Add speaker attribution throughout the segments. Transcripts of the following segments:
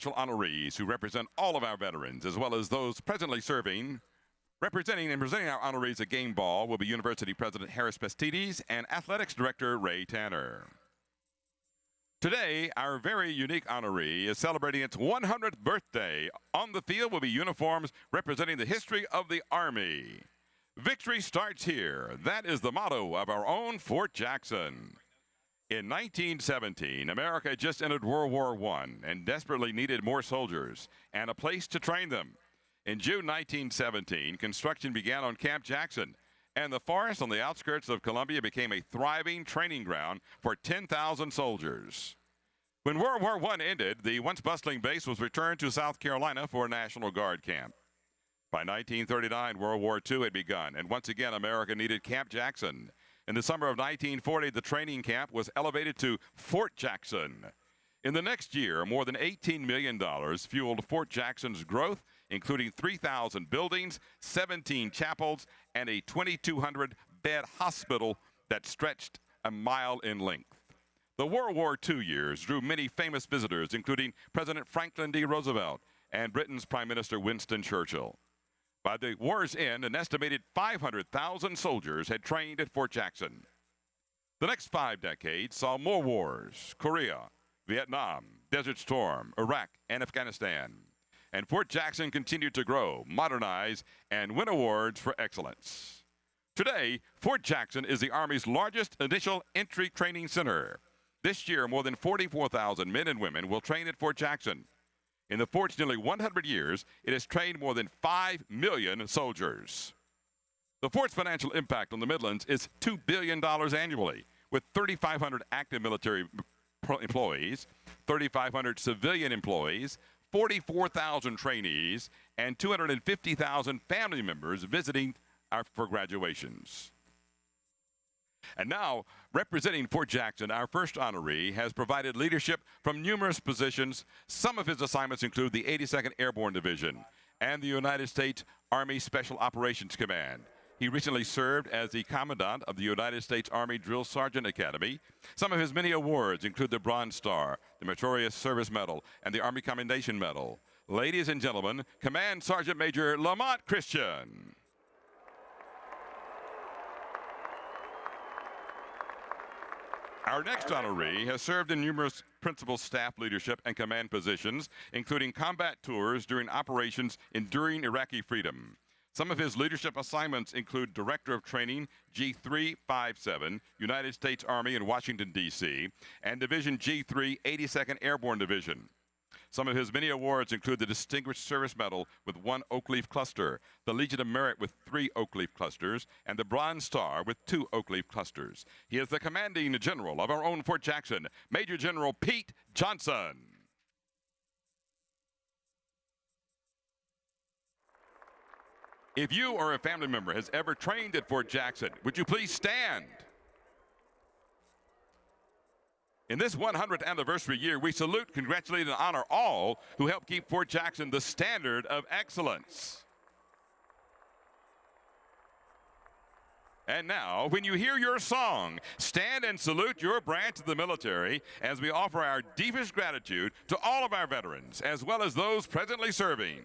Speaker 1: Special honorees who represent all of our veterans, as well as those presently serving. Representing and presenting our honorees at Game Ball will be University President Harris Pastides and Athletics Director Ray Tanner. Today, our very unique honoree is celebrating its 100th birthday. On the field will be uniforms representing the history of the Army. Victory starts here. That is the motto of our own Fort Jackson. In 1917, America had just entered World War I and desperately needed more soldiers and a place to train them. In June 1917, construction began on Camp Jackson, and the forest on the outskirts of Columbia became a thriving training ground for 10,000 soldiers. When World War I ended, the once bustling base was returned to South Carolina for a National Guard camp. By 1939, World War II had begun, and once again, America needed Camp Jackson. In the summer of 1940, the training camp was elevated to Fort Jackson. In the next year, more than $18 million fueled Fort Jackson's growth, including 3,000 buildings, 17 chapels, and a 2,200-bed hospital that stretched a mile in length. The World War II years drew many famous visitors, including President Franklin D. Roosevelt and Britain's Prime Minister Winston Churchill. By the war's end, an estimated 500,000 soldiers had trained at Fort Jackson. The next 5 decades saw more wars: Korea, Vietnam, Desert Storm, Iraq, and Afghanistan. And Fort Jackson continued to grow, modernize, and win awards for excellence. Today, Fort Jackson is the Army's largest initial entry training center. This year, more than 44,000 men and women will train at Fort Jackson. In the fort's nearly 100 years, it has trained more than 5 million soldiers. The fort's financial impact on the Midlands is $2 billion annually, with 3,500 active military employees, 3,500 civilian employees, 44,000 trainees, and 250,000 family members visiting for graduations. And now, representing Fort Jackson, our first honoree has provided leadership from numerous positions. Some of his assignments include the 82nd Airborne Division and the United States Army Special Operations Command. He recently served as the Commandant of the United States Army Drill Sergeant Academy. Some of his many awards include the Bronze Star, the Meritorious Service Medal, and the Army Commendation Medal. Ladies and gentlemen, Command Sergeant Major Lamont Christian. Our next honoree has served in numerous principal staff leadership and command positions, including combat tours during operations enduring Iraqi freedom. Some of his leadership assignments include Director of Training, G357, United States Army in Washington, D.C., and Division G3, 82nd Airborne Division. Some of his many awards include the Distinguished Service Medal with 1 Oak Leaf Cluster, the Legion of Merit with 3 Oak Leaf Clusters, and the Bronze Star with 2 Oak Leaf Clusters. He is the Commanding General of our own Fort Jackson, Major General Pete Johnson. If you or a family member has ever trained at Fort Jackson, would you please stand? In this 100th anniversary year, we salute, congratulate, and honor all who help keep Fort Jackson the standard of excellence. And now, when you hear your song, stand and salute your branch of the military as we offer our deepest gratitude to all of our veterans, as well as those presently serving.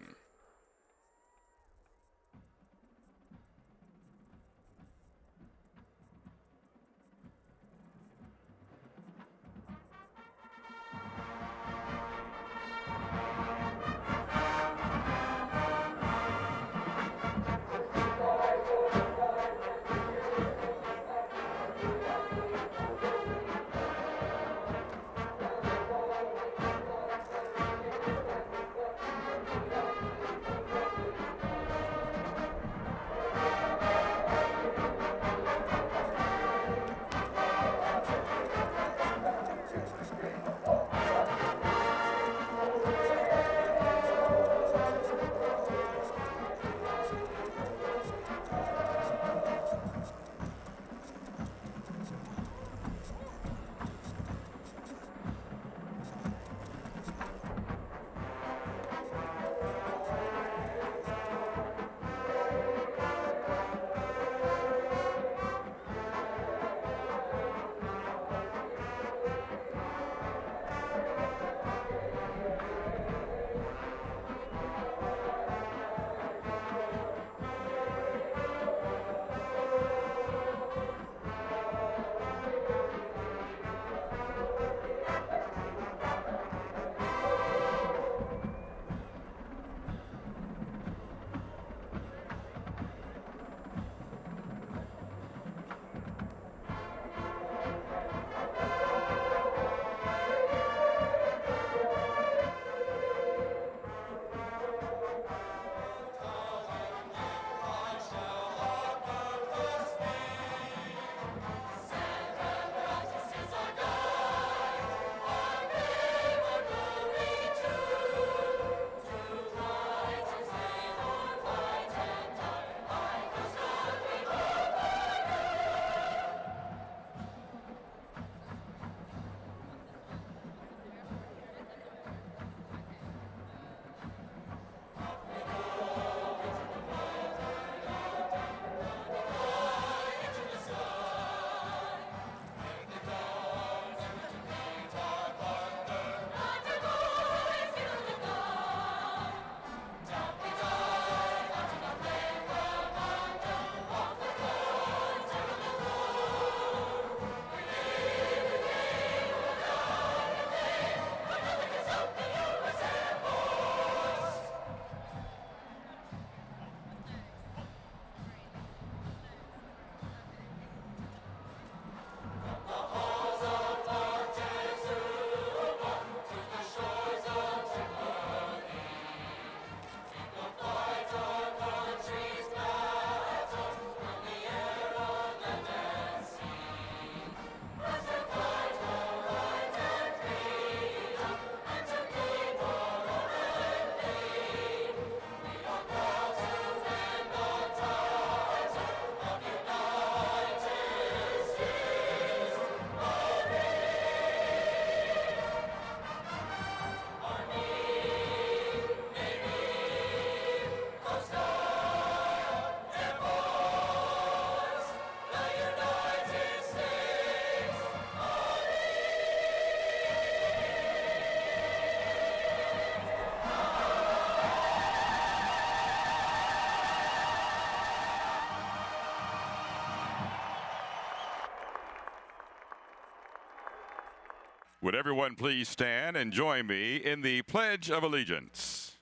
Speaker 1: Would everyone please stand and join me in the Pledge of Allegiance?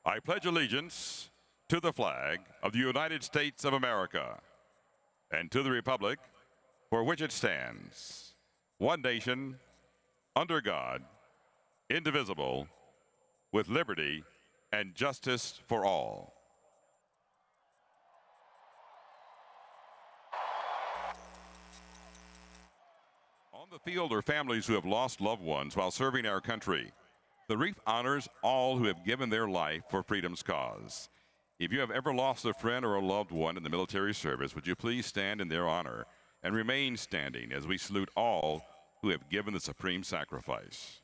Speaker 1: I pledge allegiance to the flag of the United States of America and to the republic for which it stands, one nation, under God, indivisible, with liberty and justice for all. On the field are families who have lost loved ones while serving our country. The wreath honors all who have given their life for freedom's cause. If you have ever lost a friend or a loved one in the military service, would you please stand in their honor and remain standing as we salute all who have given the supreme sacrifice.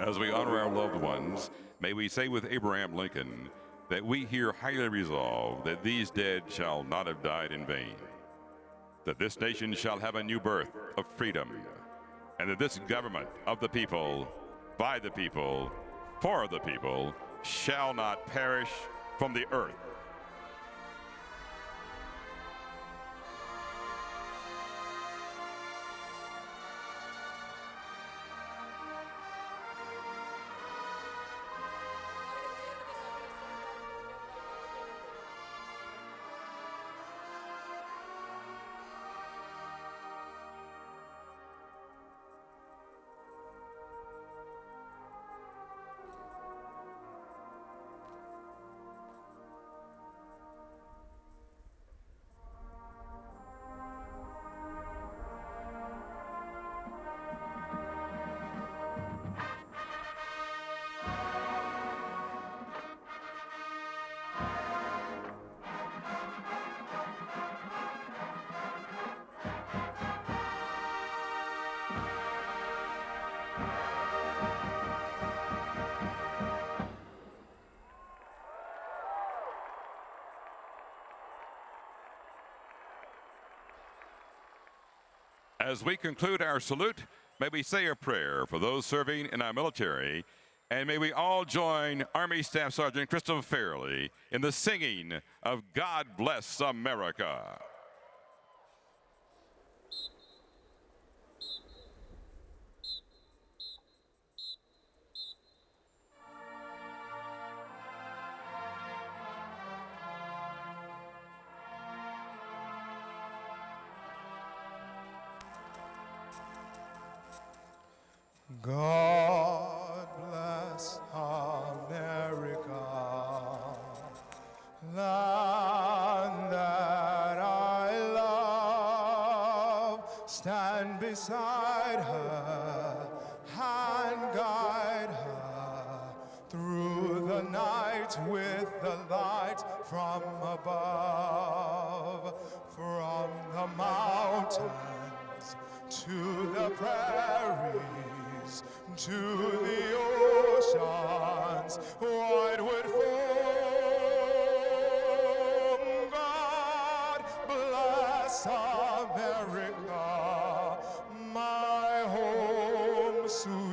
Speaker 1: As we honor our loved ones, may we say with Abraham Lincoln that we here highly resolve that these dead shall not have died in vain, that this nation shall have a new birth of freedom, and that this government of the people, by the people, for the people, shall not perish from the earth. As we conclude our salute, may we say a prayer for those serving in our military, and may we all join Army Staff Sergeant Christopher Fairley in the singing of God Bless America.
Speaker 2: God bless America, land that I love. Stand beside her and guide her through the night with the light from above. from the mountains to the prairies to the oceans wide would foam. God bless America, my home sweet